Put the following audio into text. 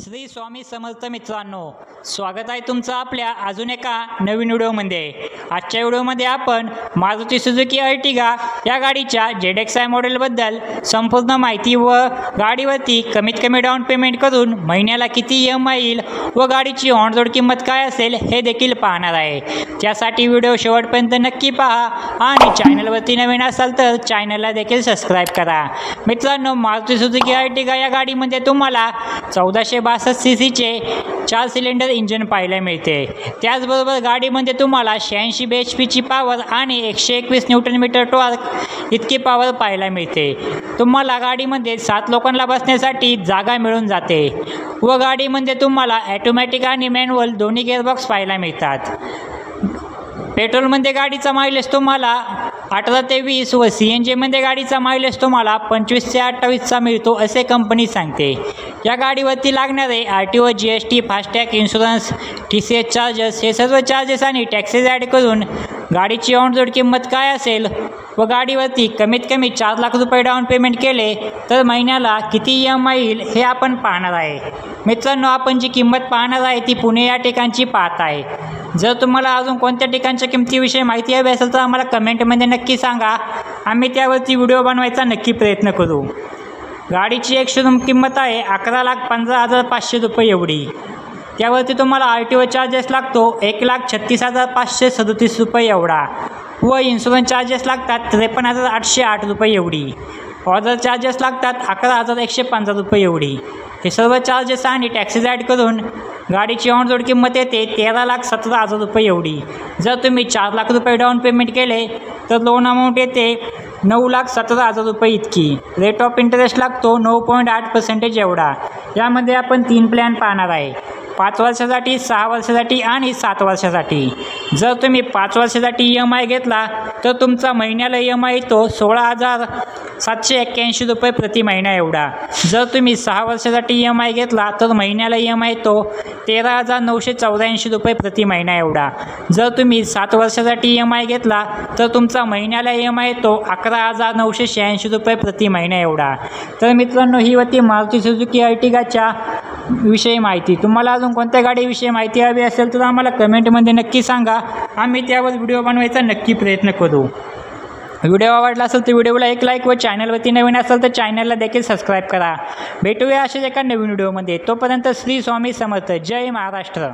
श्री स्वामी समर्थ मित्रांनो, स्वागत आहे तुमचं आपल्या अजून एका नवीन व्हिडिओमध्ये। आजच्या व्हिडिओमध्ये आपण मारुती सुझुकी अर्टिगा या गाडीच्या ZXi मॉडेलबद्दल संपूर्ण माहिती व गाडीवरती कमीत कमी डाऊन पेमेंट करून महिन्याला किती EMI येईल व गाडीची ऑन रोड किंमत काय असेल हे देखील पाहणार आहे। त्यासाठी व्हिडिओ शेवटपर्यंत नक्की पहा आणि चॅनलवरती नवीन असाल तर चॅनलला देखील सबस्क्राइब करा। मित्रांनो, मारुती सुझुकी अर्टिगा या गाडीमध्ये तुम्हाला 1462 सीसीचे 4 सिलेंडर इंजिन पाहायला मिळते। त्याचबरोबर गाडीमध्ये तुम्हाला 86 bhpची पॉवर आणि 121 न्यूटन मीटर टॉर्क इतकी पॉवर पाहायला मिळते। तुम्हाला गाडीमध्ये 7 लोकांना बसण्यासाठी जागा मिळून जाते व गाडीमध्ये तुम्हाला ऑटोमॅटिक आणि मॅन्युअल दोन्ही गिअरबॉक्स पाहायला मिळतात। पेट्रोलमध्ये गाडीचा मायलेज तुम्हाला 18 ते 20 व CNGमध्ये गाडीचा मायलेज तुम्हाला 25 ते 28चा मिळतो असे कंपनी सांगते। या गाडीवरती लागणारे RTO, GST, FASTag, insurance, TCS charges हे सर्व चार्जेस आणि टॅक्सेस ॲड करून गाडीची ऑन रोड किंमत काय असेल व गाडीवरती कमीत कमी 4 लाख रुपये डाऊन पेमेंट केले तर महिन्याला किती EMI येईल हे आपण पाहणार आहे। मित्रांनो, आपण जी किंमत पाहणार आहे ती पुणे या ठिकाणची पाहत आहे। जर तुम्हाला अजून कोणत्या ठिकाणच्या किमतीविषयी माहिती हवी असेल तर आम्हाला कमेंटमध्ये नक्की सांगा, आम्ही त्यावरती व्हिडिओ बनवायचा नक्की प्रयत्न करू। गाडीची एक शोरूम किंमत आहे 11,15,500 रुपये एवढी। त्यावरती तुम्हाला RTO चार्जेस लागतो 1,36,537 रुपये एवढा व इन्शुरन्स चार्जेस लागतात 53,808 रुपये एवढी। ऑर्डर चार्जेस लागतात 11,115 रुपये एवढी। हे सर्व चार्जेस आणि टॅक्सेस ॲड करून गाडीची ऑन रोड किंमत येते 13,17,000 रुपये एवढी। जर तुम्ही 4 लाख रुपये डाऊन पेमेंट केले तर लोन अमाऊंट येते 9,17,000 रुपये इतकी। रेट ऑफ इंटरेस्ट लागतो 9.8% एवढा। यामध्ये आपण 3 प्लॅन पाहणार आहे, 5 वर्षासाठी, 6 वर्षासाठी आणि 7 वर्षासाठी। जर तुम्ही 5 वर्षासाठी EMI घेतला तर तुमचा महिन्याला EMI येतो 16,781 रुपये प्रति महिना एवढा। जर तुम्ही 6 वर्षासाठी EMI घेतला तर महिन्याला EMI येतो 13,984 रुपये प्रति महिना एवढा। जर तुम्ही 7 वर्षासाठी EMI घेतला तर तुमचा महिन्याला EMI येतो 11,986 रुपये प्रति महिना एवढा। तर मित्रांनो, ही होती मारुती सुझुकी अर्टिगाच्या विषयी माहिती। तुम्हाला अजून कोणत्या गाडीविषयी माहिती हवी असेल तर आम्हाला कमेंटमध्ये नक्की सांगा, आम्ही त्यावर व्हिडिओ बनवायचा नक्की प्रयत्न करू। व्हिडिओ आवडला असेल तर व्हिडिओला एक लाईक व चॅनलवरती नवीन असेल तर चॅनलला देखील सबस्क्राईब करा। भेटूया अशाच एका नवीन व्हिडिओमध्ये। तोपर्यंत श्री स्वामी समर्थ। जय महाराष्ट्र।